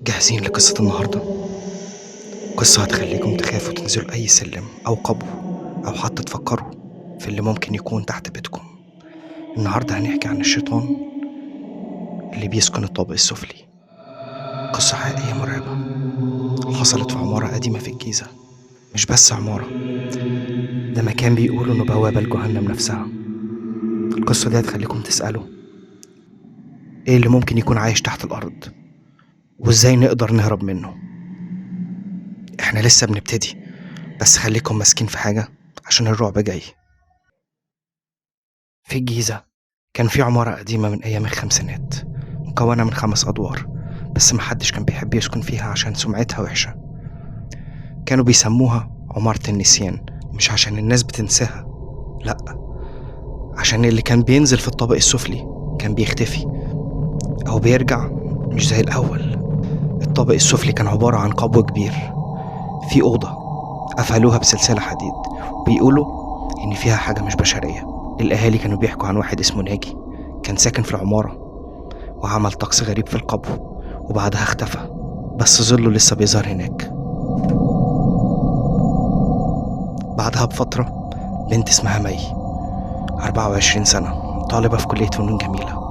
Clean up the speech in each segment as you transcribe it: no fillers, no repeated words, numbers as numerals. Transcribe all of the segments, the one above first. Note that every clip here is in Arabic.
جاهزين لقصة النهاردة؟ قصة هتخليكم تخافوا تنزلوا أي سلم أو قبو، أو حتى تفكروا في اللي ممكن يكون تحت بيتكم. النهاردة هنحكي عن الشيطان اللي بيسكن الطابق السفلي. قصة حقيقية مرعبة حصلت في عمارة قديمة في الجيزة. مش بس عمارة، ده مكان بيقولوا إنه بوابة لجهنم نفسها. القصة دي هتخليكم تسألوا إيه اللي ممكن يكون عايش تحت الأرض، وإزاي نقدر نهرب منه. إحنا لسه بنبتدي، بس خليكم ماسكين في حاجة عشان الرعب جاي. في الجيزة كان في عمارة قديمة من أيام الخمسينات، مكونة من 5 أدوار، بس محدش كان بيحب يسكن فيها عشان سمعتها وحشة. كانوا بيسموها عمارة النسيان، مش عشان الناس بتنساها، لأ، عشان اللي كان بينزل في الطابق السفلي كان بيختفي أو بيرجع مش زي الأول. الطابق السفلي كان عبارة عن قبو كبير في أوضة قفلوها بسلسلة حديد، وبيقولوا إن فيها حاجة مش بشرية. الأهالي كانوا بيحكوا عن واحد اسمه ناجي، كان ساكن في العمارة وعمل طقس غريب في القبو وبعدها اختفى، بس ظله لسه بيظهر هناك. بعدها بفترة بنت اسمها مي، 24 سنة، طالبة في كلية فنون جميلة،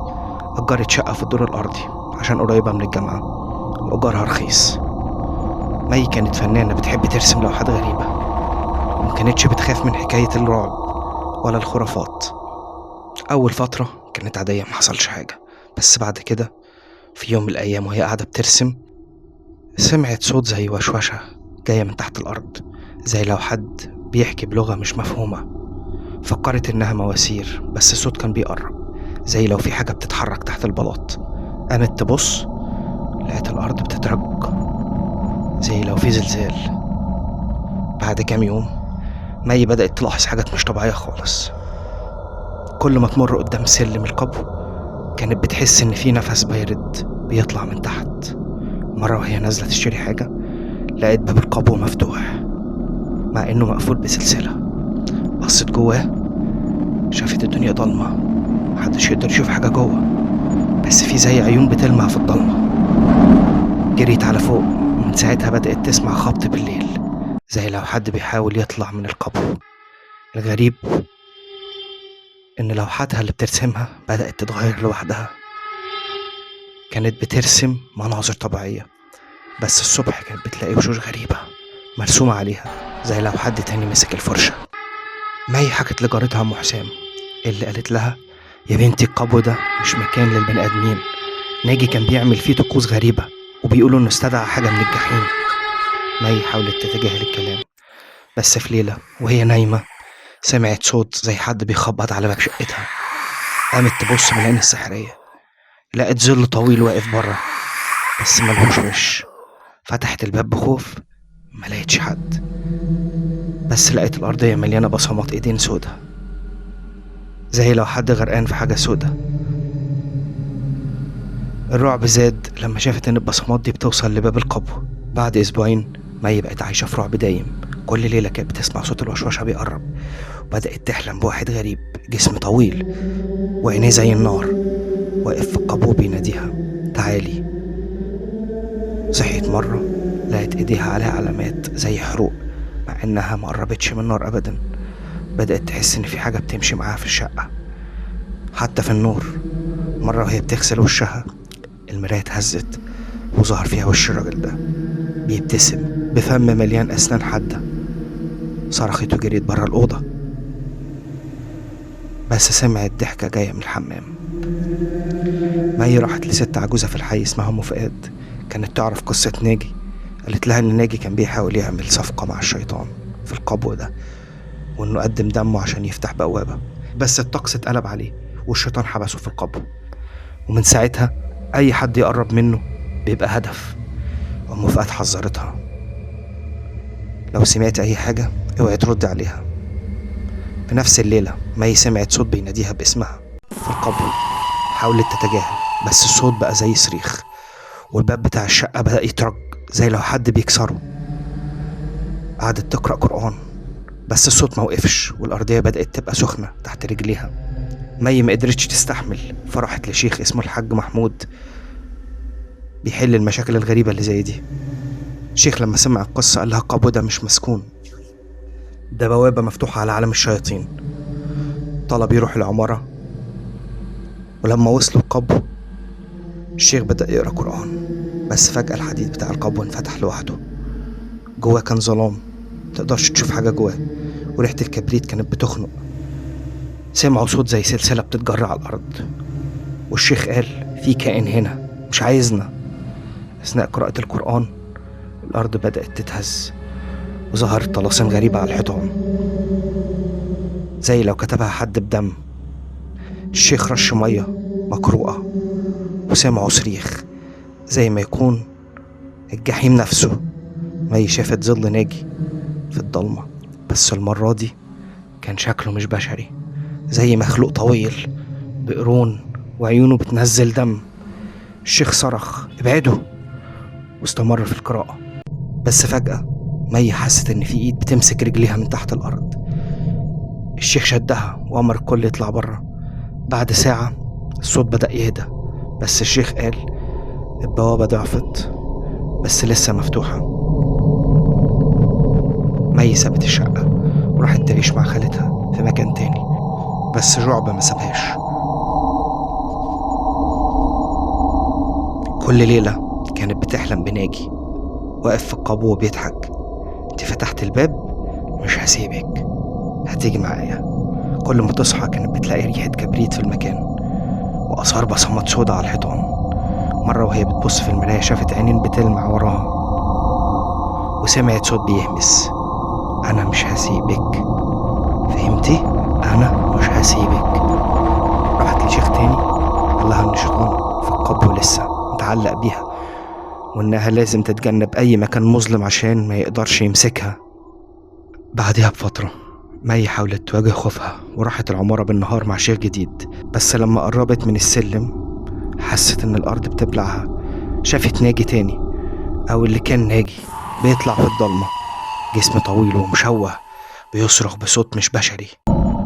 أجرت شقة في الدور الأرضي عشان قريبة من الجامعة وأجارها رخيص. مي كانت فنانة بتحب ترسم لوحات غريبة، وما كانتش بتخاف من حكاية الرعب ولا الخرافات. أول فترة كانت عادية، محصلش حاجة، بس بعد كده في يوم من الأيام وهي قاعدة بترسم سمعت صوت زي وشوشة جاية من تحت الأرض، زي لو حد بيحكي بلغة مش مفهومة. فكرت إنها مواسير، بس الصوت كان بيقرب، زي لو في حاجة بتتحرك تحت البلاط. قامت تبص، لقيت الأرض بتترج زي لو في زلزال. بعد كام يوم مي بدأت تلاحظ حاجات مش طبيعية خالص. كل ما تمر قدام سلم القبو كانت بتحس إن في نفس بارد بيطلع من تحت. مرة وهي نازلة تشتري حاجة لقيت باب القبو مفتوح مع إنه مقفول بسلسلة. بصت جواه، شافت الدنيا ضلمة، محدش يقدر يشوف حاجة جوه، بس في زي عيون بتلمع في الضلمة. جريت على فوق، ومن ساعتها بدأت تسمع خبط بالليل زي لو حد بيحاول يطلع من القبو. الغريب إن لوحاتها اللي بترسمها بدأت تتغير لوحدها. كانت بترسم مناظر طبيعية، بس الصبح كانت بتلاقي وشوش غريبة مرسومة عليها زي لو حد تاني مسك الفرشة. مي حكت لجارتها أم حسام، اللي قالت لها يا بنتي القبو ده مش مكان للبني آدمين، ناجي كان بيعمل فيه طقوس غريبة وبيقولوا إنه استدعى حاجة من الجحيم. مي حاولت تتجاهل الكلام، بس في ليلة وهي نايمة سمعت صوت زي حد بيخبط على باب شقتها. قامت تبص من العين السحرية، لقت ظل طويل واقف بره بس ملهوش وش. فتحت الباب بخوف، ما لقيتش حد، بس لقيت الأرضية مليانة بصمات إيدين سودا زي لو حد غرقان في حاجة سودا. الرعب زاد لما شافت إن البصمات دي بتوصل لباب القبو. بعد أسبوعين مي بقت عايشة في رعب دايم. كل ليلة كانت بتسمع صوت الوشوشة بيقرب، وبدأت تحلم بواحد غريب، جسم طويل وعينيه زي النار، واقف في القبو بيناديها تعالي. صحيت مرة لقيت ايديها عليها علامات زي حروق، مع انها ما قربتش من النار ابدا. بدأت تحس ان في حاجة بتمشي معاها في الشقة، حتى في النور. مرة وهي بتغسل وشها المراية اتهزت وظهر فيها وش الراجل ده بيبتسم بفم مليان أسنان حادة. صرخت وجريت برا الأوضة، بس سمعت ضحكة جاية من الحمام. مي راحت لست عجوزة في الحي اسمها أم فؤاد، كانت تعرف قصة ناجي. قالت لها إن ناجي كان بيحاول يعمل صفقة مع الشيطان في القبو ده، وإنه قدم دمه عشان يفتح بوابة، بس الطقس اتقلب عليه والشيطان حبسه في القبو. ومن ساعتها أي حد يقرب منه بيبقى هدف. أم فؤاد حذرتها لو سمعت أي حاجة اوعي ترد عليها. في نفس الليلة مي سمعت صوت بيناديها باسمها في القبو. حاولت تتجاهل، بس الصوت بقى زي صريخ، والباب بتاع الشقة بدأ يترج زي لو حد بيكسره. قعدت تقرأ قرآن، بس الصوت موقفش، والأرضية بدأت تبقى سخنة تحت رجليها. مي ما قدرتش تستحمل، فراحت لشيخ اسمه الحاج محمود. بيحل المشاكل الغريبة اللي زي دي. الشيخ لما سمع القصة قال لها القبو ده مش مسكون، ده بوابة مفتوحة على عالم الشياطين. طلب يروح العمارة، ولما وصلوا القبو الشيخ بدأ يقرأ قرآن، بس فجأة الحديد بتاع القبو انفتح لوحده. جواه كان ظلام، متقدرش تشوف حاجة جواه، وريحة الكبريت كانت بتخنق. سمعوا صوت زي سلسلة بتتجرع على الأرض، والشيخ قال في كائن هنا مش عايزنا. أثناء قراءة القرآن الأرض بدأت تتهز، وظهرت طلاسم غريبة على الحيطان زي لو كتبها حد بدم. الشيخ رش مية مقروءة، وسمعوا صريخ زي ما يكون الجحيم نفسه. مي شافت ظل ناجي في الضلمة، بس المرة دي كان شكله مش بشري، زي مخلوق طويل بقرون وعيونه بتنزل دم. الشيخ صرخ ابعدوا، واستمر في القراءة. بس فجأة مي حست ان في ايد بتمسك رجليها من تحت الارض. الشيخ شدها وامر الكل يطلع بره. بعد ساعة الصوت بدأ يهدى، بس الشيخ قال البوابة ضعفت بس لسه مفتوحة. مي سابت الشقة وراحت تعيش مع خالتها في مكان تاني، بس رعب ما سابهاش. كل ليلة كانت بتحلم بناجي واقف في القبو وبيضحك. انت فتحت الباب، مش هسيبك، هتيجي معايا. كل ما تصحى كانت بتلاقي ريحة كبريت في المكان وآثار بصمات سودا على الحيطان. مرة وهي بتبص في المراية شافت عينين بتلمع وراها، وسمعت صوت بيهمس أنا مش هسيبك. فهمتي؟ أنا مش هسيبك. راحت لشيخ تاني قال لها إن الشيطان في القبو لسه متعلق بيها، وإنها لازم تتجنب أي مكان مظلم عشان ما يقدرش يمسكها. بعدها بفترة مي حاولت تواجه خوفها وراحت العمارة بالنهار مع شيخ جديد، بس لما قربت من السلم حست إن الأرض بتبلعها. شافت ناجي تاني، أو اللي كان ناجي، بيطلع في الضلمة، جسم طويل ومشوه بيصرخ بصوت مش بشري.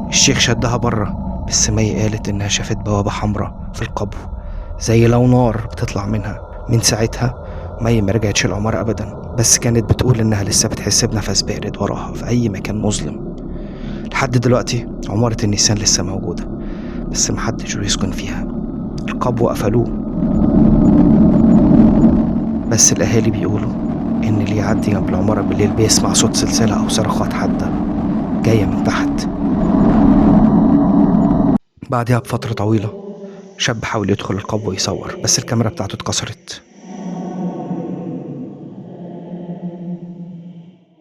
الشيخ شدها بره، بس مي قالت إنها شافت بوابة حمراء في القبو زي لو نار بتطلع منها. من ساعتها مي ما رجعتش العمارة أبدا، بس كانت بتقول إنها لسه بتحس بنفس بارد وراها في أي مكان مظلم. لحد دلوقتي عمارة النيسان لسه موجودة، بس محدش بيسكن فيها. القبو قفلوه، بس الأهالي بيقولوا إن اللي يعدي جنب العمارة بالليل بيسمع صوت سلسلة أو صرخات حادة جاية من تحت. بعدها بفترة طويلة شاب حاول يدخل القبو يصور، بس الكاميرا بتاعته اتكسرت،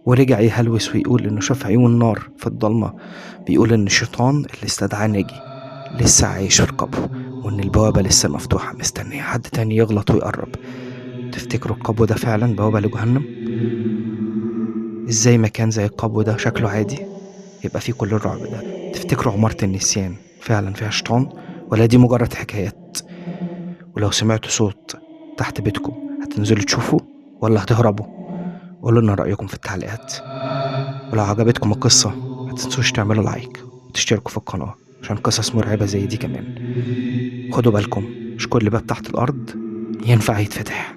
ورجع يهلوس ويقول إنه شاف عيون نار في الضلمة، بيقول إن الشيطان اللي استدعاه ناجي لسه عايش في القبو، وإن البوابة لسه مفتوحة مستنية حد تاني يغلط ويقرب. تفتكروا القبو ده فعلا بوابة لجهنم؟ ازاي مكان زي القبو ده شكله عادي يبقى فيه كل الرعب ده؟ تفتكروا عمارة النسيان فعلا فيها شيطان، ولا دي مجرد حكايات؟ ولو سمعتوا صوت تحت بيتكم هتنزلوا تشوفوا ولا هتهربوا؟ قولوا لنا رأيكم في التعليقات. ولو عجبتكم القصة متنسوش تعملوا لايك وتشتركوا في القناة عشان قصص مرعبة زي دي كمان. خدوا بالكم، مش كل باب تحت الأرض ينفع يتفتح.